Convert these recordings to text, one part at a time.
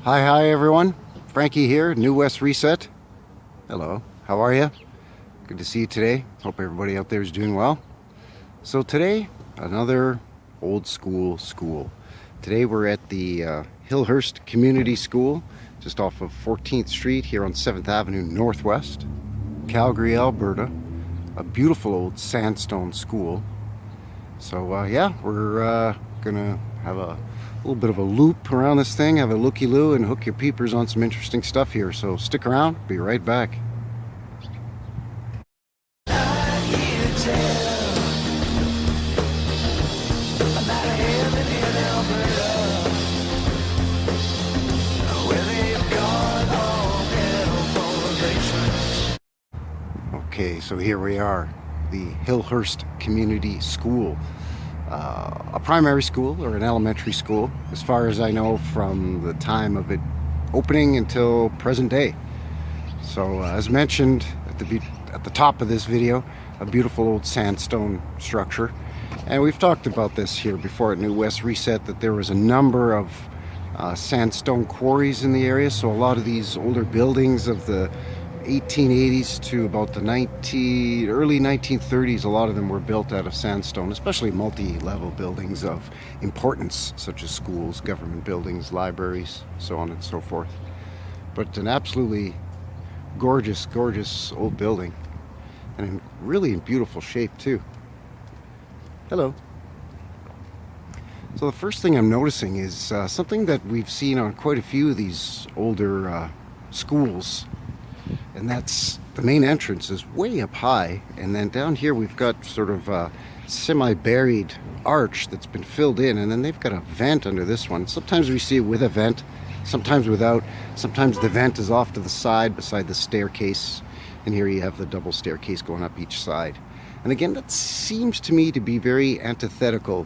Hi everyone. Frankie here, New West Reset. Hello, how are you? Good to see you today. Hope everybody out there is doing well. So today, another old school. Today we're at the Hillhurst Community School, just off of 14th Street here on 7th Avenue Northwest, Calgary, Alberta. A beautiful old sandstone school. So yeah, we're gonna have a little bit of a loop around this thing, have a looky-loo, and hook your peepers on some interesting stuff here. So stick around, be right back. Okay, so here we are, the Hillhurst Community School. A primary school or an elementary school, as far as I know, from the time of it opening until present day. So as mentioned at the top of this video, a beautiful old sandstone structure. And we've talked about this here before at New West Reset, that there was a number of sandstone quarries in the area. So a lot of these older buildings of the 1880s to about the early 1930s, a lot of them were built out of sandstone, especially multi-level buildings of importance, such as schools, government buildings, libraries, so on and so forth. But an absolutely gorgeous old building, and in really beautiful shape too. Hello. So the first thing I'm noticing is something that we've seen on quite a few of these older schools. And that's the main entrance is way up high, and then down here we've got sort of a semi-buried arch that's been filled in, and then they've got a vent under this one. Sometimes we see it with a vent, sometimes without. Sometimes the vent is off to the side beside the staircase, and here you have the double staircase going up each side. And again, that seems to me to be very antithetical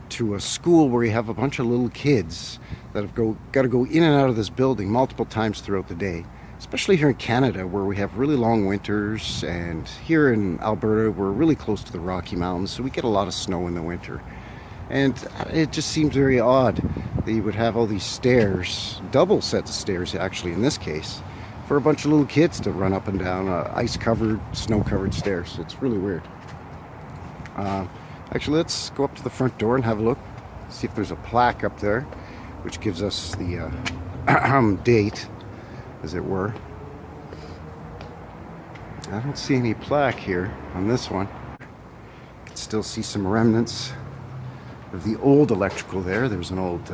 to a school where you have a bunch of little kids that have got to go in and out of this building multiple times throughout the day. Especially here in Canada, where we have really long winters, and here in Alberta we're really close to the Rocky Mountains, so we get a lot of snow in the winter. And it just seems very odd that you would have all these stairs, double sets of stairs actually in this case, for a bunch of little kids to run up and down ice-covered, snow-covered stairs. It's really weird. Actually, let's go up to the front door and have a look, see if there's a plaque up there, which gives us the date, as it were. I don't see any plaque here on this one. You can still see some remnants of the old electrical there. There's an old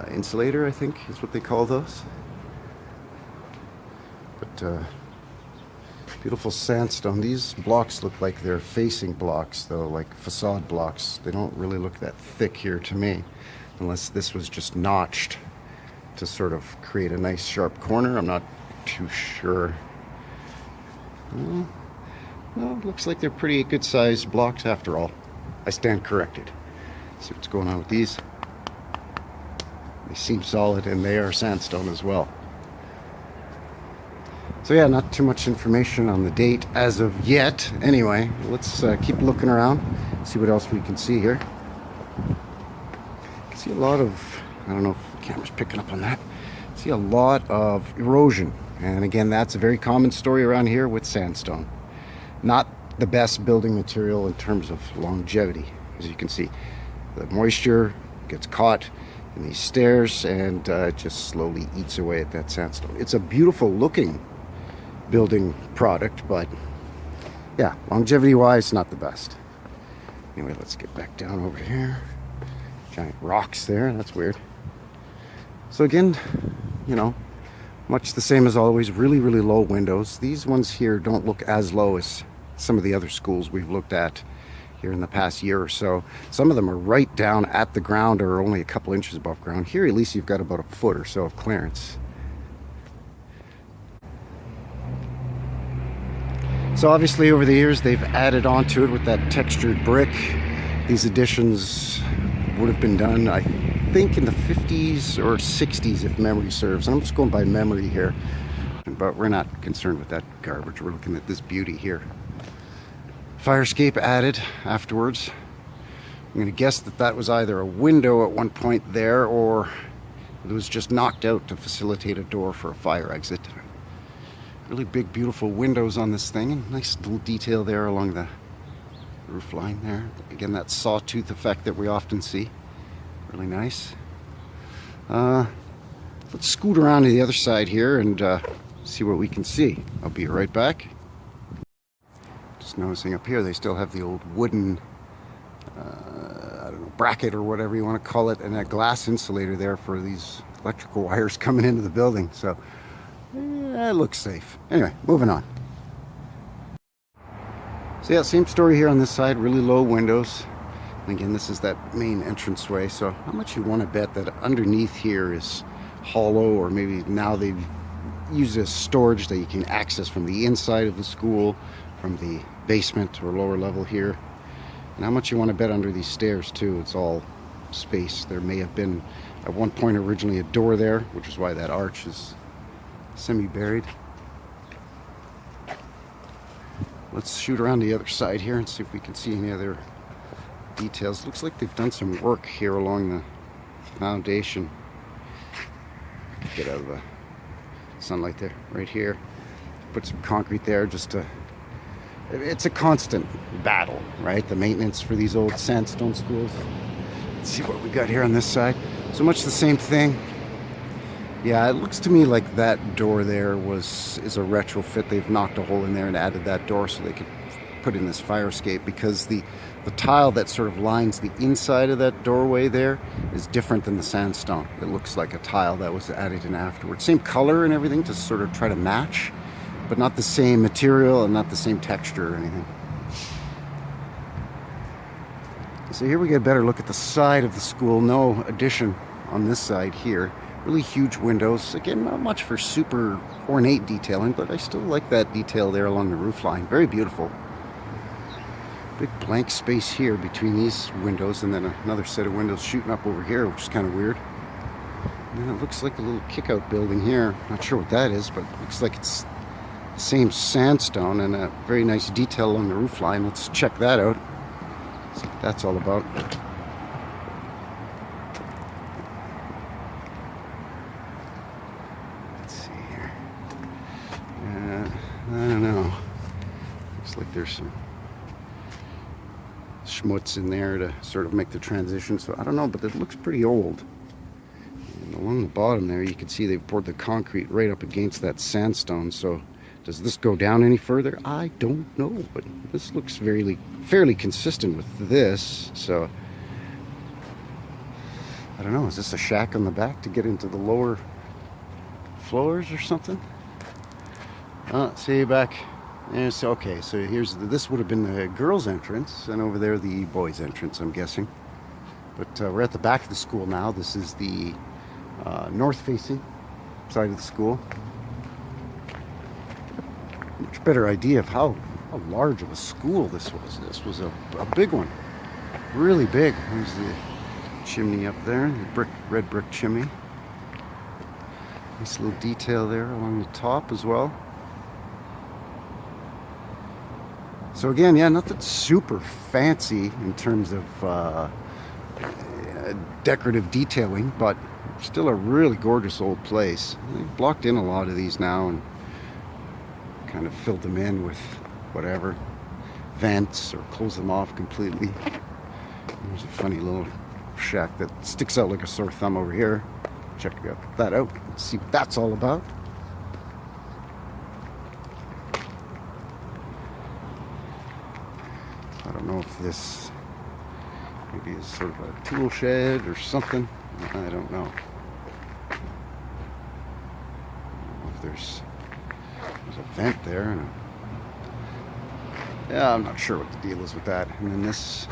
insulator, I think is what they call those. But beautiful sandstone. These blocks look like they're facing blocks, though, like facade blocks. They don't really look that thick here to me, unless this was just notched to sort of create a nice sharp corner. I'm not too sure. Well, looks like they're pretty good sized blocks after all. I stand corrected. See what's going on with these. They seem solid, and they are sandstone as well. So yeah, not too much information on the date as of yet. Anyway, let's keep looking around, see what else we can see here. I can see a lot of, I don't know if the camera's picking up on that. See a lot of erosion, and again, that's a very common story around here with sandstone. Not the best building material in terms of longevity. As you can see, the moisture gets caught in these stairs, and it just slowly eats away at that sandstone. It's a beautiful looking building product, but yeah, longevity wise, not the best. Anyway, let's get back down over here. Giant rocks there, that's weird. So again, you know, much the same as always, really low windows. These ones here don't look as low as some of the other schools we've looked at here in the past year or so. Some of them are right down at the ground, or only a couple inches above ground. Here at least you've got about a foot or so of clearance. So obviously over the years they've added onto it with that textured brick. These additions would have been done, I think, in the 50s or 60s if memory serves. And I'm just going by memory here, but we're not concerned with that garbage. We're looking at this beauty here. Fire escape added afterwards. I'm going to guess that that was either a window at one point there, or It was just knocked out to facilitate a door for a fire exit. Really big, beautiful windows on this thing, and nice little detail there along the roof line there. Again, that sawtooth effect that we often see. Really nice. Let's scoot around to the other side here and see what we can see. I'll be right back. Just noticing up here they still have the old wooden I don't know, bracket or whatever you want to call it, and that glass insulator there for these electrical wires coming into the building. So it looks safe. Anyway, moving on. So yeah, same story here on this side, really low windows. And again, this is that main entranceway. So how much you want to bet that underneath here is hollow, or maybe now they've used it as storage that you can access from the inside of the school, from the basement or lower level here. And how much you want to bet under these stairs too. It's all space. There may have been at one point originally a door there, which is why that arch is semi-buried. Let's shoot around the other side here and see if we can see any other details. Looks like they've done some work here along the foundation. Get out of the sunlight there, right here. Put some concrete there just to... It's a constant battle, right? The maintenance for these old sandstone schools. Let's see what we got here on this side. So much the same thing. Yeah, it looks to me like that door there is a retrofit. They've knocked a hole in there and added that door so they could put in this fire escape, because the tile that sort of lines the inside of that doorway there is different than the sandstone. It looks like a tile that was added in afterwards. Same color and everything to sort of try to match, but not the same material and not the same texture or anything. So here we get a better look at the side of the school. No addition on this side here. Really huge windows. Again, not much for super ornate detailing, but I still like that detail there along the roof line. Very beautiful. Big blank space here between these windows, and then another set of windows shooting up over here, which is kind of weird. And it looks like a little kick-out building here. Not sure what that is, but it looks like it's the same sandstone and a very nice detail along the roof line. Let's check that out. See what that's all about. Let's see here. I don't know. Looks like there's some schmutz in there to sort of make the transition. So I don't know, but it looks pretty old. And along the bottom there, you can see they've poured the concrete right up against that sandstone. So does this go down any further? I don't know, but this looks fairly consistent with this. So I don't know, is this a shack on the back to get into the lower floors or something? See back. Yes, okay, so this would have been the girls' entrance, and over there the boys' entrance, I'm guessing. But we're at the back of the school now. This is the north-facing side of the school. Much better idea of how large of a school this was. This was a big one, really big. There's the chimney up there, the red brick chimney. Nice little detail there along the top as well. So again, yeah, nothing super fancy in terms of decorative detailing, but still a really gorgeous old place. They've blocked in a lot of these now and kind of filled them in with whatever, vents, or closed them off completely. There's a funny little shack that sticks out like a sore thumb over here. Check that out, see what that's all about. I don't know if this maybe is sort of a tool shed or something. I don't know. If there's a vent there. Yeah, I'm not sure what the deal is with that. And then this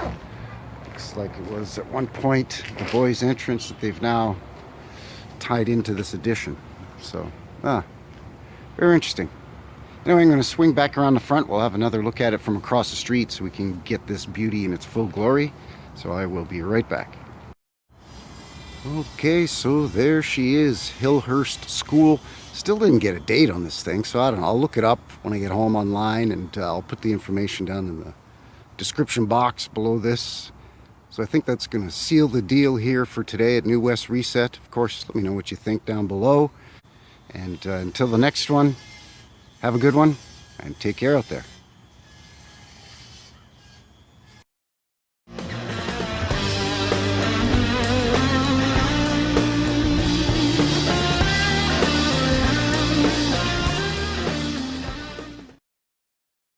looks like it was at one point the boys' entrance that they've now tied into this addition. So, very interesting. Anyway, I'm going to swing back around the front. We'll have another look at it from across the street so we can get this beauty in its full glory. So I will be right back. Okay, so there she is, Hillhurst School. Still didn't get a date on this thing, so I don't know. I'll look it up when I get home online, and I'll put the information down in the description box below this. So I think that's going to seal the deal here for today at New West Reset. Of course, let me know what you think down below. And until the next one, have a good one and take care out there.